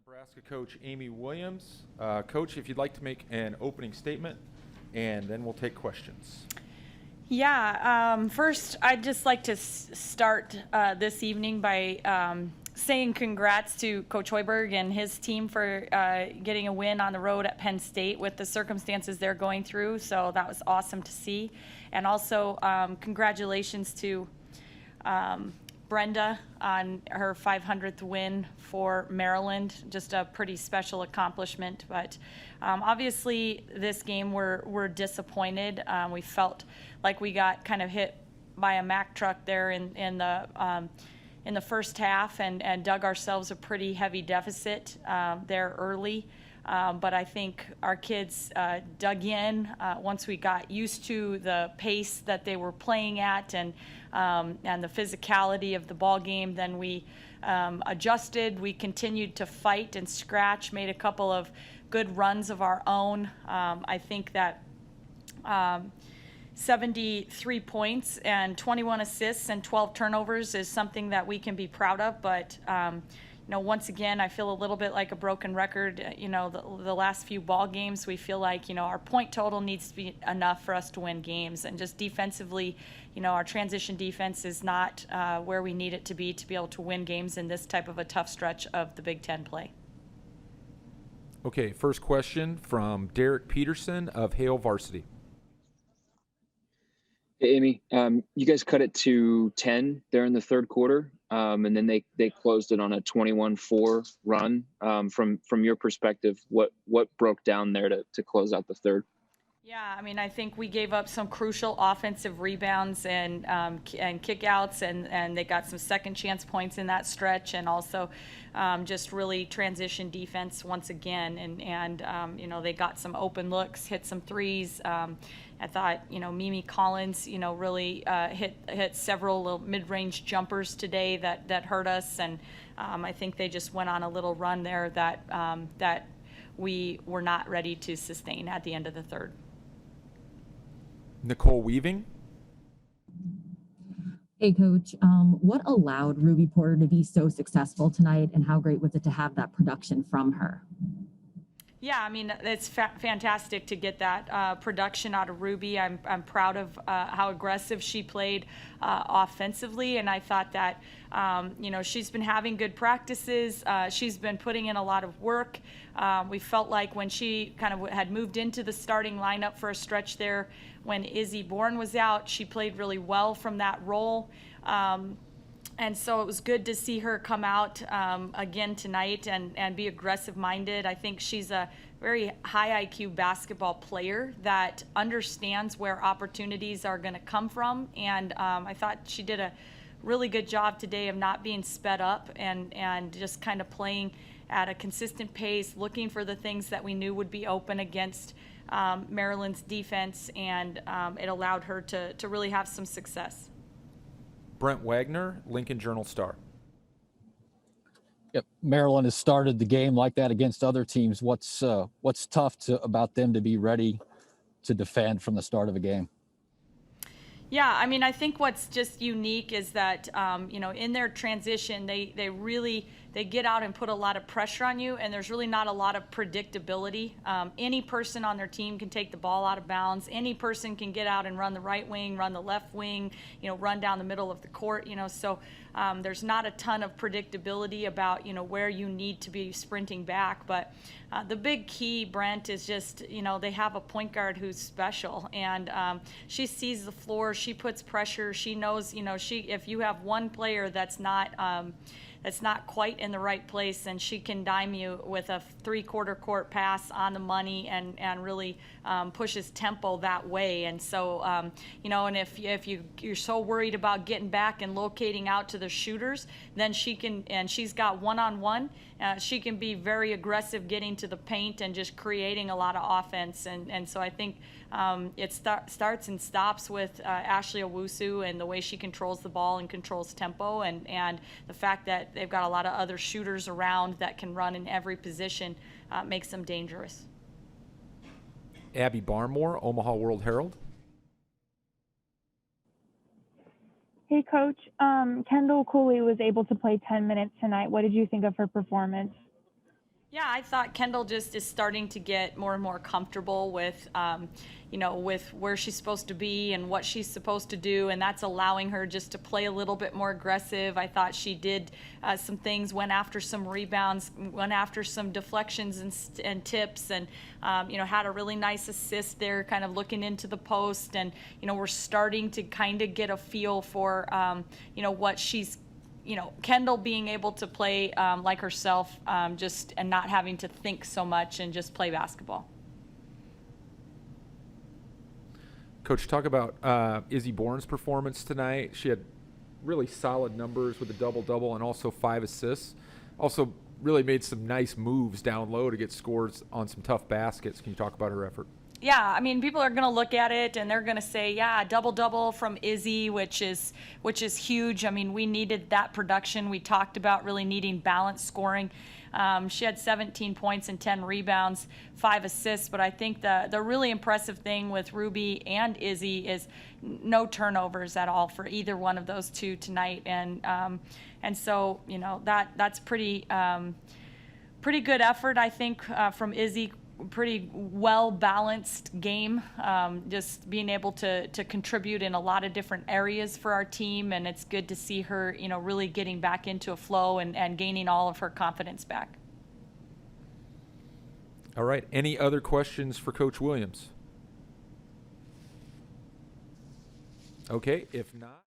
Nebraska coach Amy Williams. Coach, if you'd like to make an opening statement, and then we'll take questions. Yeah, first I'd just like to start this evening by saying congrats to Coach Hoiberg and his team for getting a win on the road at Penn State with the circumstances they're going through. So that was awesome to see. And also congratulations to Brenda on her 500th win for Maryland. Just a pretty special accomplishment. But obviously this game we're disappointed. We felt like we got kind of hit by a Mack truck there in the first half and dug ourselves a pretty heavy deficit there early. But I think our kids dug in once we got used to the pace that they were playing at and the physicality of the ball game. Then we adjusted. We continued to fight and scratch, made a couple of good runs of our own. I think that 73 points and 21 assists and 12 turnovers is something that we can be proud of. But, once again, I feel a little bit like a broken record. The last few ball games, we feel like, our point total needs to be enough for us to win games. And just defensively, our transition defense is not where we need it to be able to win games in this type of a tough stretch of the Big Ten play. Okay, first question from Derek Peterson of Hail Varsity. Hey, Amy, you guys cut it to 10 there in the third quarter, and then they closed it on a 21-4 run. From your perspective, what broke down there to close out the third? Yeah, I think we gave up some crucial offensive rebounds and kickouts, and they got some second chance points in that stretch, and also just really transition defense once again. And they got some open looks, hit some threes. I thought, Mimi Collins, really hit several little mid-range jumpers today that hurt us, and I think they just went on a little run there that we were not ready to sustain at the end of the third. Nicole Weaving. Hey, Coach. What allowed Ruby Porter to be so successful tonight, and how great was it to have that production from her? Yeah, it's fantastic to get that production out of Ruby. I'm proud of how aggressive she played offensively, and I thought that she's been having good practices. She's been putting in a lot of work. We felt like when she kind of had moved into the starting lineup for a stretch there, when Izzy Bourne was out, she played really well from that role. And so it was good to see her come out again tonight and be aggressive-minded. I think she's a very high IQ basketball player that understands where opportunities are going to come from. And I thought she did a really good job today of not being sped up and just kind of playing at a consistent pace, looking for the things that we knew would be open against Maryland's defense, and it allowed her to really have some success. Brent Wagner, Lincoln Journal-Star. Yep, Maryland has started the game like that against other teams. What's tough about them to be ready to defend from the start of a game? Yeah, I think what's just unique is that in their transition, they get out and put a lot of pressure on you, and there's really not a lot of predictability. Any person on their team can take the ball out of bounds. Any person can get out and run the right wing, run the left wing, run down the middle of the court. So there's not a ton of predictability about where you need to be sprinting back. But the big key, Brent, is just they have a point guard who's special, and she sees the floor. She puts pressure. She knows if you have one player that's not quite in the right place, and she can dime you with a three-quarter court pass on the money and really pushes tempo that way. And so, and if you're so worried about getting back and locating out to the shooters, then she can, and she's got one-on-one, she can be very aggressive getting to the paint and just creating a lot of offense. And so I think it starts and stops with Ashley Owusu and the way she controls the ball and controls tempo, and the fact that they've got a lot of other shooters around that can run in every position makes them dangerous. Abby Barmore, Omaha World Herald. Hey, Coach. Kendall Cooley was able to play 10 minutes tonight. What did you think of her performance? Yeah, I thought Kendall just is starting to get more and more comfortable with, with where she's supposed to be and what she's supposed to do, and that's allowing her just to play a little bit more aggressive. I thought she did some things, went after some rebounds, went after some deflections and tips, and had a really nice assist there, kind of looking into the post, and we're starting to kind of get a feel for what she's. Kendall being able to play like herself, and not having to think so much and just play basketball. Coach, talk about Izzy Bourne's performance tonight. She had really solid numbers with a double-double and also 5 assists. Also really made some nice moves down low to get scores on some tough baskets. Can you talk about her effort? Yeah, I mean, people are going to look at it and they're going to say, yeah, double-double from Izzy, which is huge. I mean, we needed that production. We talked about really needing balanced scoring. She had 17 points and 10 rebounds, 5 assists. But I think the really impressive thing with Ruby and Izzy is no turnovers at all for either one of those two tonight. And so, that's pretty good effort, I think, from Izzy. Pretty well balanced game, just being able to contribute in a lot of different areas for our team, and it's good to see her really getting back into a flow and gaining all of her confidence back. All right, any other questions for Coach Williams? Okay, if not.